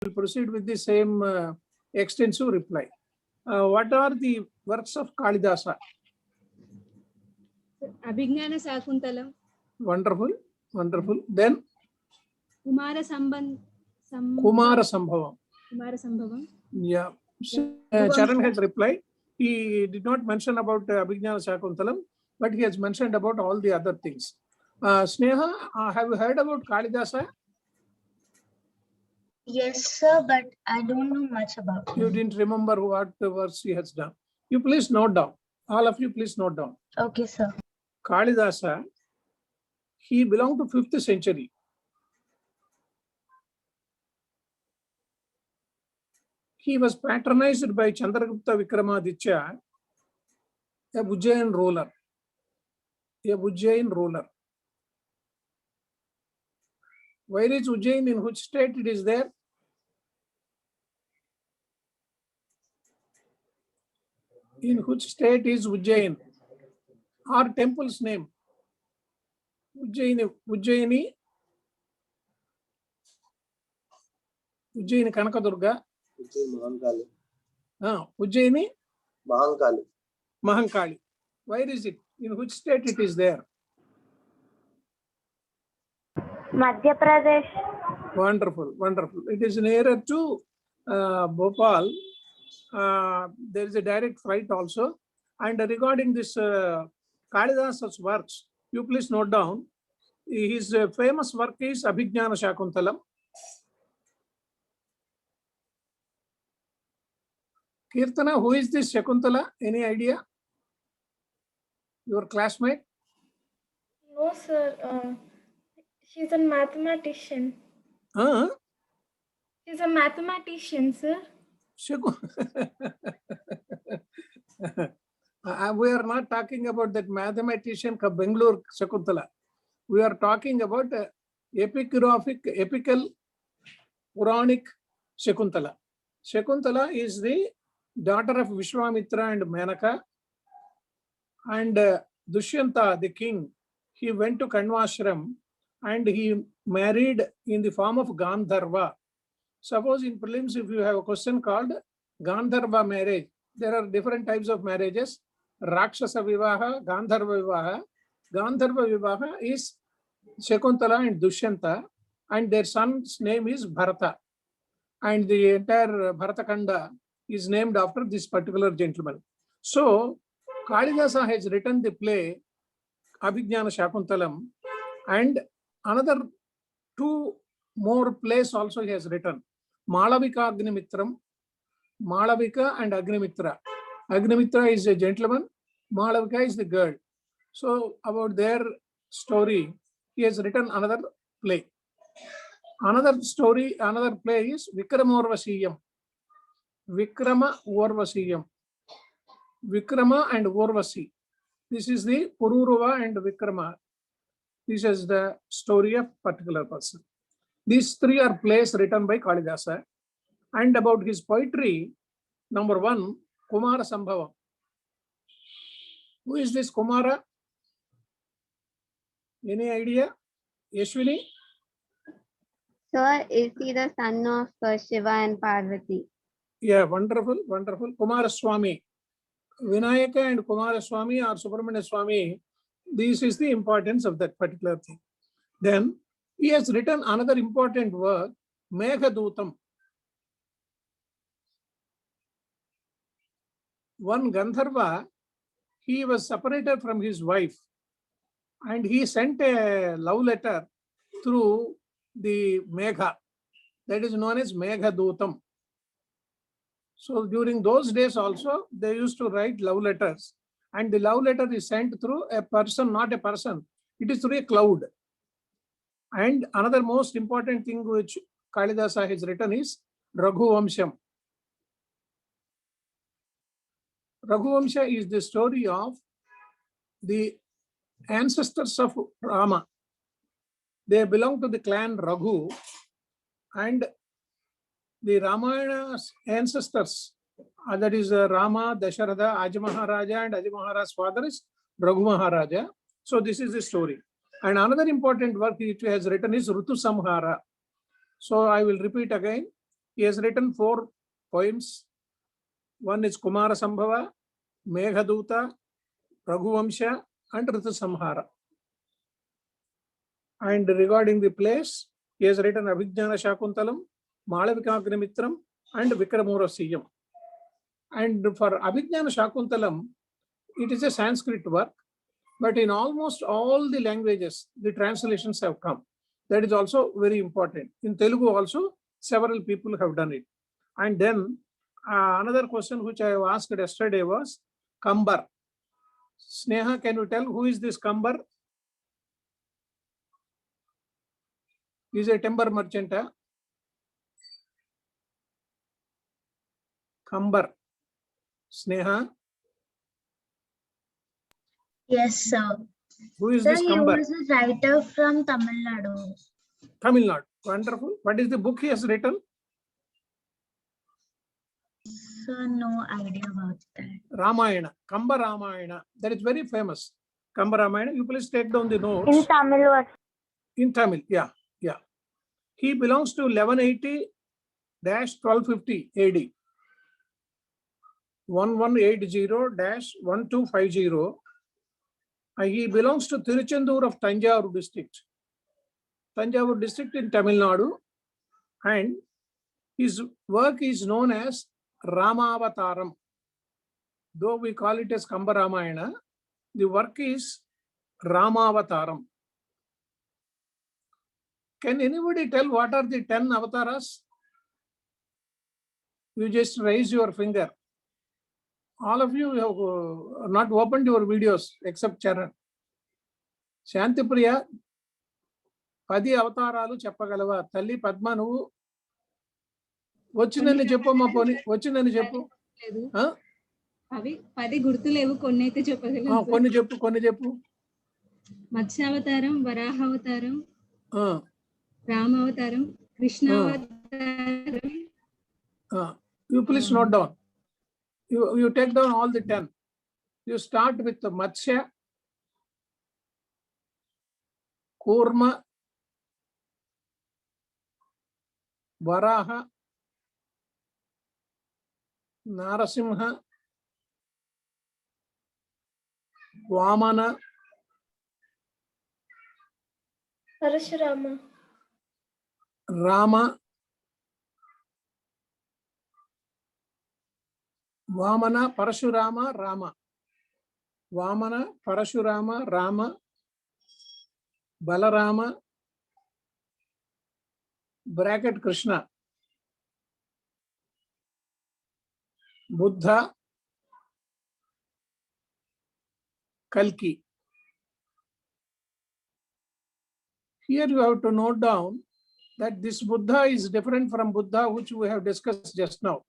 will proceed with the same extensive reply. What are the works of Kalidasa? Abhignana Shakuntalam. Wonderful, wonderful. Then Kumara Sambhavam. Yeah. Charan has replied. He did not mention about Abhignana Shakuntalam, but he has mentioned about all the other things. Sneha, have you heard about Kalidasa? Yes, sir, but I don't know much about it. You didn't remember what verse he has done. You please note down. All of you please note down. Okay, sir. Kalidasa, he belonged to 5th century. He was patronized by Chandragupta Vikramaditya, a Ujjain ruler. Where is Ujjain? In which state it is there? In which state is Ujjain? Our temple's name? Ujjaini Kanakadurga. Ujjaini Mahankali. Where is it? In which state it is there? Madhya Pradesh. Wonderful, wonderful. It is nearer to Bhopal. There is a direct flight also. And regarding this Kalidasa's works, you please note down. His famous work is Abhignana Shakuntalam. Kirtana, who is this Shakuntala? Any idea? Your classmate? No, sir. She's a mathematician. She's a mathematician, sir. We are not talking about that mathematician Bangalore Shakuntala. We are talking about epical Puranic Shakuntala. Shakuntala is the daughter of Vishwamitra and Menaka. And Dushyanta, the king, he went to Kanvashram and he married in the form of Gandharva. Suppose in prelims, if you have a question called Gandharva marriage, there are different types of marriages. Rakshasa Vivaha, Gandharva Vivaha. Gandharva Vivaha is Shakuntala and Dushyanta, and their son's name is Bharata. And the entire Bharatakanda is named after this particular gentleman. So, Kalidasa has written the play Abhignana Shakuntalam, and another 2 more plays also he has written. Malavika Agnimitram, Malavika and Agnimitra. Agnimitra is a gentleman, Malavika is the girl. So about their story, he has written another play. Another story, another play is Vikrama Urvasiyam. Vikrama Urvasiyam. Vikrama and Urvasi. This is the Pururuva and Vikrama. This is the story of particular person. These 3 are plays written by Kalidasa. And about his poetry, number 1, Kumara Sambhavam. Who is this Kumara? Any idea? Yashwini? Sir, is he the son of Shiva and Parvati? Yeah, wonderful, wonderful. Kumara Swami. Vinayaka and Kumara Swami or Subramanya Swami, this is the importance of that particular thing. Then he has written another important work, Meghadutam. One Gandharva, he was separated from his wife and he sent a love letter through the Megha. That is known as Meghadutam. So during those days also, they used to write love letters. And the love letter is sent through a person, not a person. It is through a cloud. And another most important thing which Kalidasa has written is Raghuvamsham. Raghuvamsha is the story of the ancestors of Rama. They belong to the clan Raghu, and the Ramayana's ancestors, that is Rama, Dasharatha, Aja Maharaja, and Aja Maharaja's father is Raghu Maharaja. So this is the story. And another important work which he has written is Rutu Samhara. So I will repeat again. He has written 4 poems. One is Kumara Sambhava, Meghaduta, Raghuvamsha, and Ritusamhara. And regarding the plays, he has written Abhijnana Shakuntalam, Malavikagnimitram, and Vikramurasiyam. And for Abhijnana Shakuntalam, it is a Sanskrit work, but in almost all the languages, the translations have come. That is also very important. In Telugu also, several people have done it. And then another question which I have asked yesterday was Kambar. Sneha, can you tell who is this Kambar? He is a timber merchant. Kambar. Sneha, Yes, sir. who is Sir, this he Kambar? was a writer from Tamil Nadu. Tamil Nadu. Wonderful. What is the book he has written? Sir, no idea about that. Ramayana. Kamba Ramayana. That is very famous. Kamba Ramayana. You please take down the notes. In Tamil what? In Tamil, yeah. He belongs to 1180-1250 AD. 1180-1250. He belongs to Tiruchendur of Tanjavur district. Tanjavur district in Tamil Nadu. And his work is known as Ramavataram. Though we call it as Kamba Ramayana, the work is Ramavataram. Can anybody tell what are the 10 avatars? You just raise your finger. All of you have not opened your videos except Charan. Shanti Priya, 10 అవతారాలు చెప్పగలవా? తల్లి పద్మ నువ్వు వచ్చిందని చెప్పమ్మా, పోనీ వచ్చిందని చెప్పు. లేదు. అవి 10 గుర్తులేవు, కొన్ని అయితే చెప్పగలను. కొన్ని చెప్పు. మత్స్యావతారం, వరాహావతారం, రామావతారం, కృష్ణావతారం. You please note down. You take down all the 10. You start with the Matsya, Kurma, Varaha, Narasimha, Vamana, Parashurama. Rama, Vamana, Parashurama, Rama. Vamana, Parashurama, Rama, Balarama, bracket Krishna, Buddha, Kalki. Here you have to note down that this Buddha is different from Buddha which we have discussed just now.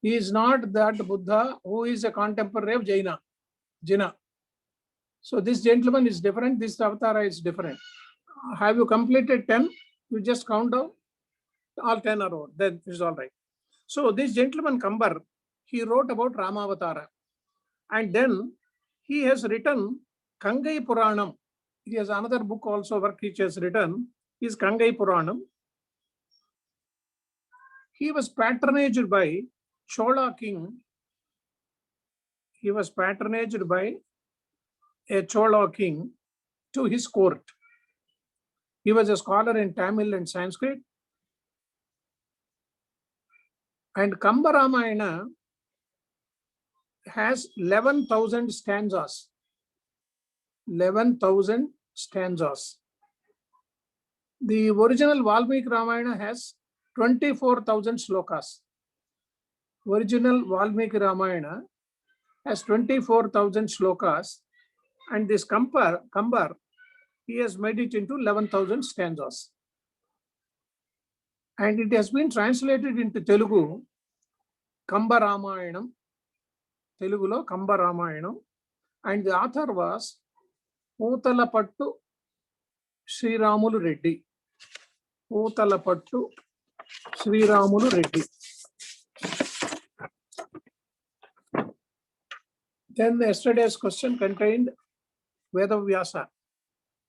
He is not that Buddha who is a contemporary of Jina. So this gentleman is different, this avatar is different. Have you completed 10? You just count down. All 10 are over, then it's all right. So this gentleman Kambar, he wrote about Ramavatara. And then he has written Kangai Puranam. He has another book also work which has written is Kangai Puranam. He was patronaged by Chola king. He was patronaged by a Chola king to his court. He was a scholar in Tamil and Sanskrit. And Kamba Ramayana has 11,000 stanzas. 11,000 stanzas. The original Valmiki Ramayana has 24,000 slokas. Original Valmiki Ramayana has 24,000 slokas, and this Kambar, he has made it into 11,000 stanzas. And it has been translated into Telugu, Kamba Ramayanam, Telugulo Kamba Ramayanam, and the author was Pootalapattu Sriramulu Reddy. Pootalapattu Sriramulu Reddy. Then yesterday's question contained Vedavyasa.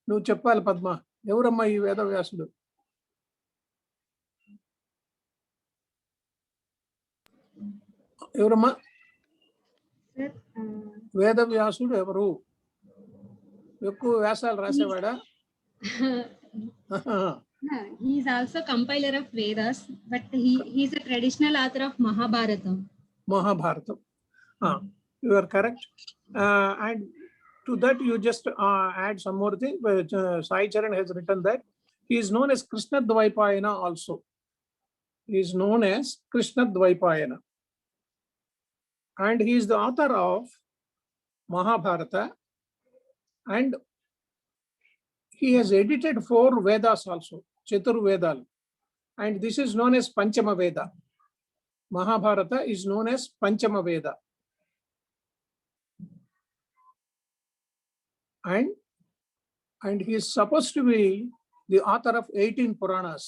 నువ్వు చెప్పాలి పద్మ, ఎవరమ్మా ఈ వేదవ్యాసుడు? ఎవరమ్మా? Sir వేదవ్యాసుడు ఎవరు? ఎక్కువ వ్యాసాలు రాసేవాడా? he is also compiler of Vedas, but he is a traditional author of Mahabharata. Mahabharatam. You are correct. And to that you just add some more thing. Sai Charan has written that he is known as Krishna Dvaipayana also. He is known as Krishna Dvaipayana. And he is the author of Mahabharata, and he has edited 4 Vedas also, Chatur Vedal, and this is known as Panchama Veda. Mahabharata is known as Panchama Veda. And he is supposed to be the author of 18 Puranas,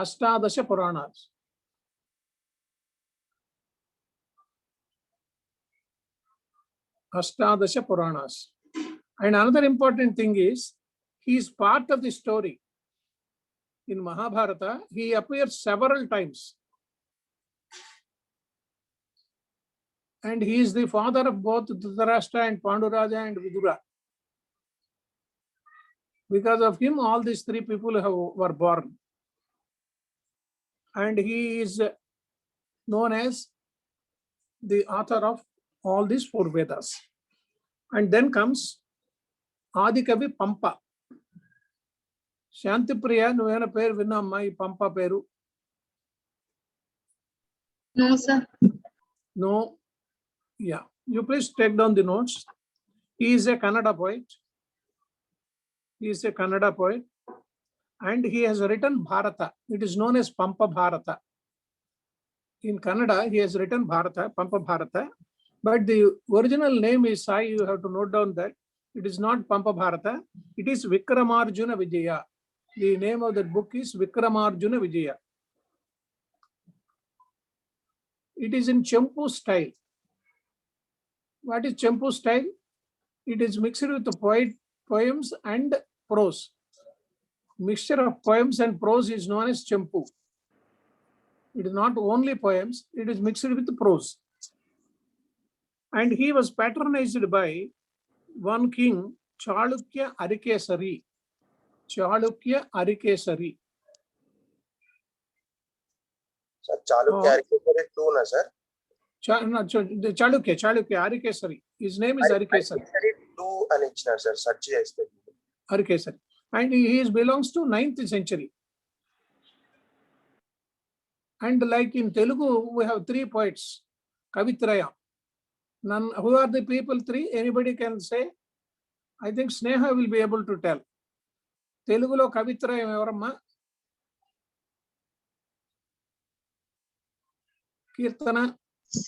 Ashtadasha Puranas. Ashtadasha Puranas. And another important thing is, he is part of the story. In Mahabharata, he appears several times. And he is the father of both Dhritarashtra and Panduraja and Vidura. Because of him, all these 3 people were born. And he is known as the author of all these 4 Vedas. And then comes Adikavi Pampa. Shantipriya, నువ్వేనా పేరు విన్నామ్మా ఈ పంప పేరు? No, sir. No. Yeah. You please take down the notes. He is a Kannada poet. He is a Kannada poet. And he has written Bharata. It is known as Pampa Bharata. In Kannada, he has written Bharata, Pampa Bharata. But the original name is Sai. You have to note down that it is not Pampa Bharata. It is Vikramarjuna Vijaya. The name of that book is Vikramarjuna Vijaya. It is in Champu style. What is Champu style? It is mixed with the poems and prose. Mixture of poems and prose is known as Champu. It is not only poems, it is mixed with the prose. And he was patronized by one king, Chalukya Arikesari. Chalukya Arikesari. Sir, Chalukya Arikesari 2 na sir? Chalukya Arikesari. His name is Arikesari. Arikesari 2 అని ఇచ్చినారు sir, search చేస్తే. Arikesari. And he belongs to 9th century. And like in Telugu, we have 3 poets, Kavitraya. Who are the people 3? Anybody can say? I think Sneha will be able to tell. Telugulo Kavitrayam evaramma? Kirtana,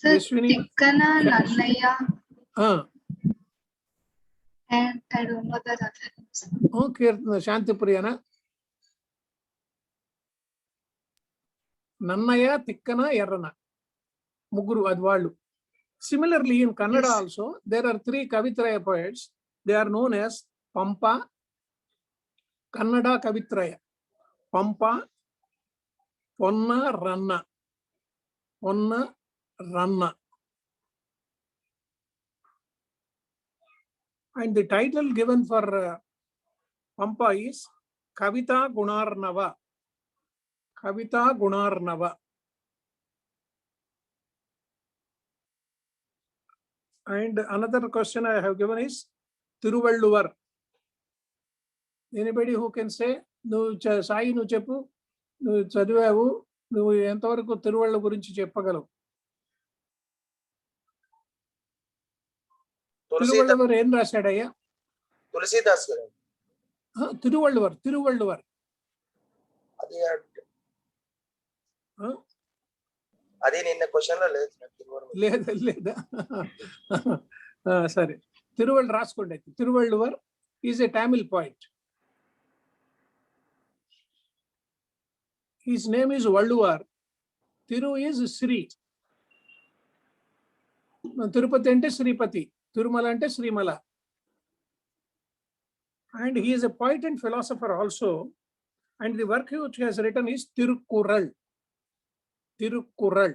Yashwini. Tikkana, Nallaya, And I don't know the other names. Oh, Kirtana, Shantipriyana. Nannaya, Tikkana, Yarrana. Muguru advalu. Similarly, in Kannada also, there are 3 Kavitraya poets. They are known as Pampa, Kannada Kavitraya. Pampa, Ponna, Ranna. Ponna, Ranna. And the title given for Pampa is Kavita Gunarnava. Kavita Gunarnava. And another question I have given is Tiruvalluvar. Anybody who can say, Sai nu cheppu, nu chadivavu, nu entavaraku Tiruvallu gurinchi cheppagalavu. Tiruvalluvar em rasadayya? Tulsidas garu. Tiruvalluvar. అది నిన్న question లో లేదు. లేదా సరే, తిరువళ్ళు రాసుకోండి. Tiruvalluvar is a Tamil poet. His name is Valluvar. Tiru is Sri. Tirupati ante Sripati. Tirumala ante Srimala. And he is a poet and philosopher also. And the work which he has written is Tirukkural. Tirukkural.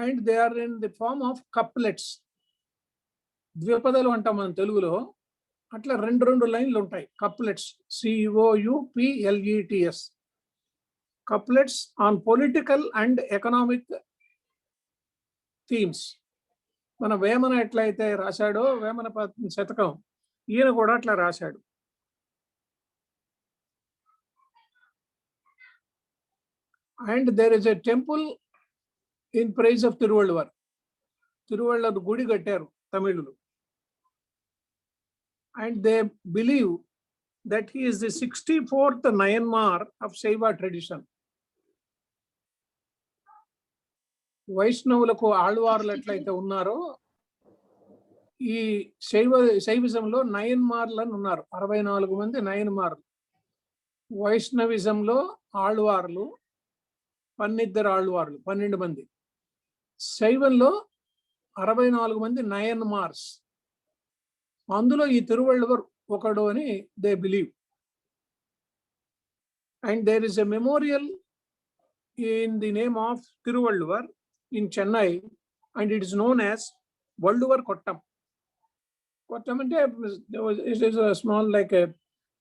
and they are in the form of couplets. ద్విపదాలు అంటాం మనం తెలుగులో, అట్లా రెండు లైన్లు ఉంటాయి, couplets, COUPLETS, couplets on political and economic themes. మన వేమన ఎట్లయితే రాశాడో వేమన శతకం, ఈయన కూడా అట్లా రాశాడు. And there is a temple in praise of Tiruvalluvar. Tiruvalluvar gudi kattaru Tamilulu. And they believe that he is the 64th Nayanmar of Shaiva tradition. వైష్ణవులకు ఆళ్వార్లు ఎట్లయితే ఉన్నారో ఈ శైవిజంలో నయన్మార్లను ఉన్నారు, 64 మంది నయన్మార్లు. వైష్ణవిజంలో ఆళ్వార్లు 12 ఆళ్వార్లు, 12 మంది. శైవంలో 64 మంది నయన్మార్స్. అందులో ఈ తిరువళ్ళువర్ ఒకడు అని they believe. And there is a memorial in the name of Thiruvalluvar in Chennai, and it is known as Valluvar Kottam. Kottam it is a small like a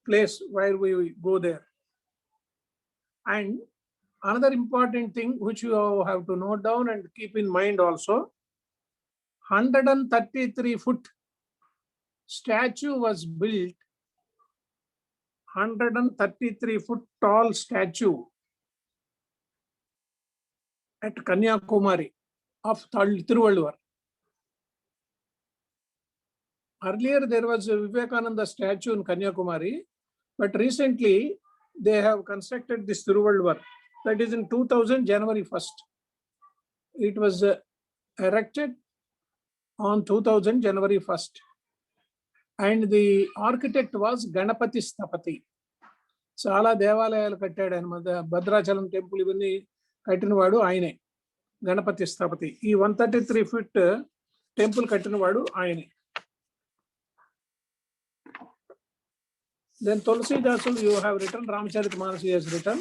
place where we go there. And another important thing which you have to note down and keep in mind also, 133-foot statue was built, 133-foot tall statue at Kanyakumari of Tiruvalluvar. Earlier there was a Vivekananda statue in Kanyakumari, but recently they have constructed this Tiruvalluvar. That is in 2000 January 1st. It was erected on 2000 January 1st. And the architect was Ganapati Sthapati. Chala devalayalu kattadu anamada, Bhadrachalam temple ivanni కట్టినవాడు ఆయనే, గణపతి స్థపతి. ఈ 133-foot temple కట్టినవాడు ఆయనే. Then Tulsidasu, you have written, Ramcharitmanas he has written.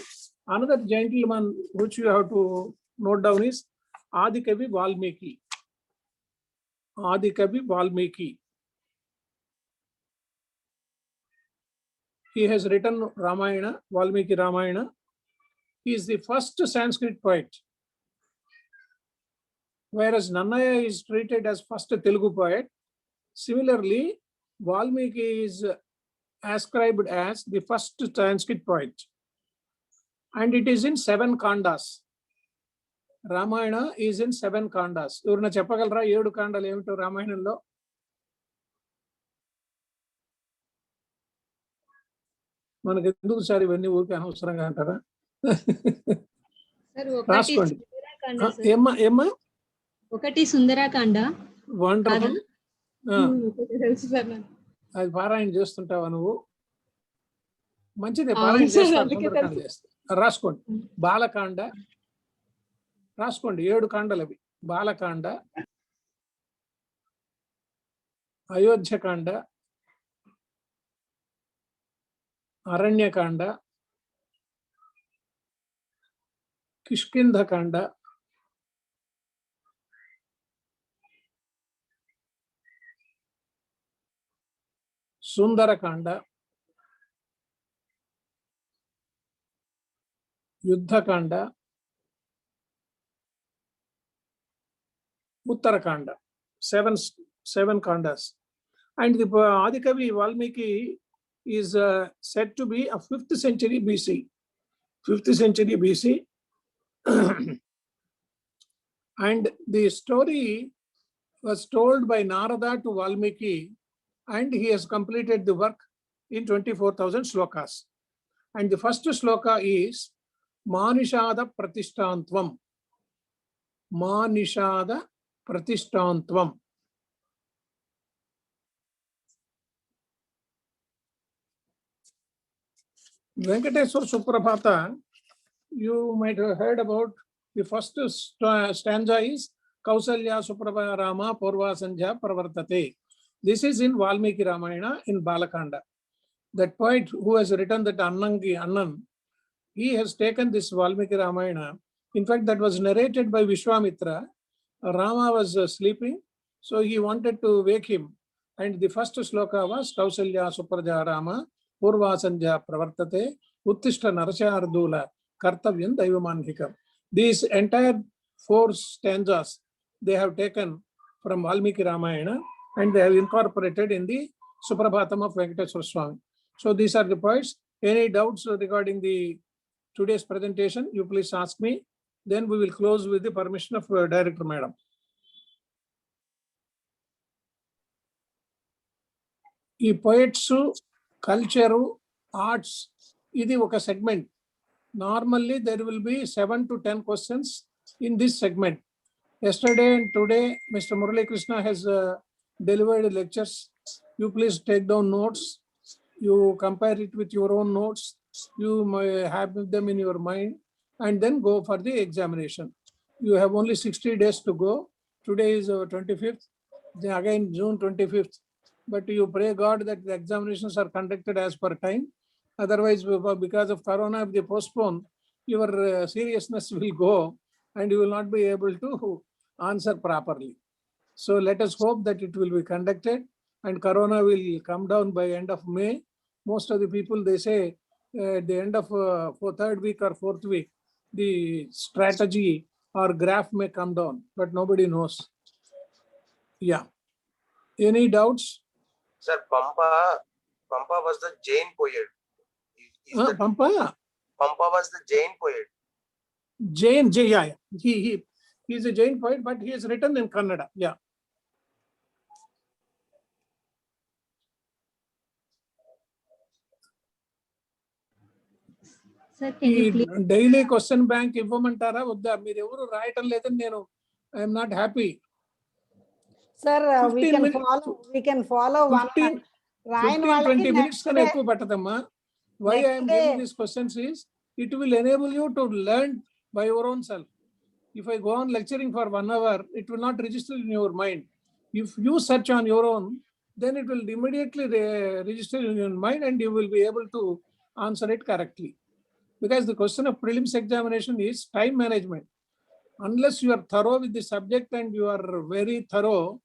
Another gentleman which you have to note down is Adikavi Valmiki. Adikavi Valmiki. He has written Ramayana, Valmiki Ramayana. He is the first Sanskrit poet, whereas Nannaya is treated as first Telugu poet. Similarly, Valmiki is ascribed as the first Sanskrit poet, and it is in 7 kandas. Ramayana is in 7 kandas. Evarna cheppagalra 7 kandalu emito Ramayanamlo? మనకు ఎందుకు sir ఇవన్నీ ఊరికే అనవసరంగా అంటారా? రాసుకోండి. ఏమ్మా ఒకటి Sundarakanda. Wonderful. అది పారాయణ చేస్తుంటావా నువ్వు? మంచిదే, పారాయణ చేస్తా. రాసుకోండి. బాలకాండ రాసుకోండి, 7 కాండలు అవి. Bala Kanda, Ayodhya Kanda, Aranya Kanda, Kishkindha Kanda, Sundarakanda, Yuddhakanda, Uttara Kanda. 7 kandas. And the Adikavi Valmiki is said to be of 5th century BC. 5th century BC. And the story was told by Narada to Valmiki, and he has completed the work in 24,000 slokas. And the first sloka is Manishada Pratishthantvam. Manishada Pratishthantvam. Venkateswar Suprabhata, you might have heard about. The first stanza is Kausalya Suprabha Rama Purva Sandhya Pravartate. This is in Valmiki Ramayana in Balakanda. That poet who has written that Annan, he has taken this Valmiki Ramayana. In fact, that was narrated by Vishwamitra. Rama was sleeping, so he wanted to wake him. And the first sloka was Kausalya Supraja Rama Purvasanja Pravartate Uttishta Narashardula Kartavyam Daivamanhikam. These entire 4 stanzas they have taken from Valmiki Ramayana and they have incorporated in the Suprabhatam of Venkateswara Swami. So these are the points. Any doubts regarding the today's presentation, you please ask me. Then we will close with the permission of Director Madam. ఈ poets, culture, arts, ఇది ఒక segment. Normally there will be 7 to 10 questions in this segment. Yesterday and today, Mr. Murali Krishna has delivered lectures. You please take down notes. You compare it with your own notes. You may have them in your mind and then go for the examination. You have only 60 days to go. Today is 25th, then again June 25th. But you pray God that the examinations are conducted as per time. Otherwise, because of Corona, if they postpone, your seriousness will go and you will not be able to answer properly. So let us hope that it will be conducted and Corona will come down by end of May. Most of the people, they say at the end of third week or fourth week, the strategy or graph may come down, but nobody knows. Yeah. Any doubts? Sir, Pampa was the Jain poet. Pampa? Pampa was the Jain poet. Jain, yeah. He is a Jain poet, but he is written in Kannada. Yeah. Sir, can you please? Daily question bank ఇవ్వమంటారా వద్దా? మీరు ఎవరు రాయటం లేదని నేను I'm not happy. Sir, we 15 can minutes. follow. We can follow 15 Ryan 20 minutes కన్నా ఎక్కువ పట్టదమ్మా. Why I am giving these questions is it will enable you to learn by your own self. If I go on lecturing for 1 hour, it will not register in your mind. If you search on your own, then it will immediately register in your mind and you will be able to answer it correctly. Because the question of prelims examination is time management. Unless you are thorough with the subject and you are very thorough,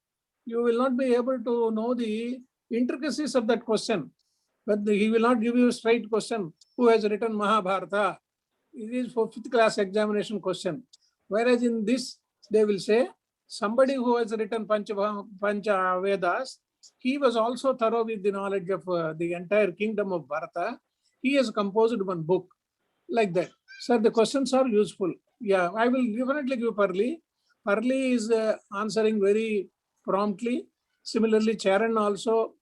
you will not be able to know the intricacies of that question. But he will not give you a straight question, who has written Mahabharata? It is for 5th class examination question. Whereas in this, they will say, somebody who has written Pancha Vedas, he was also thorough with the knowledge of the entire kingdom of Bharata. He has composed one book like that. Sir, the questions are useful. Yeah, I will definitely give Parli. Parli is answering very promptly. Similarly, Charan also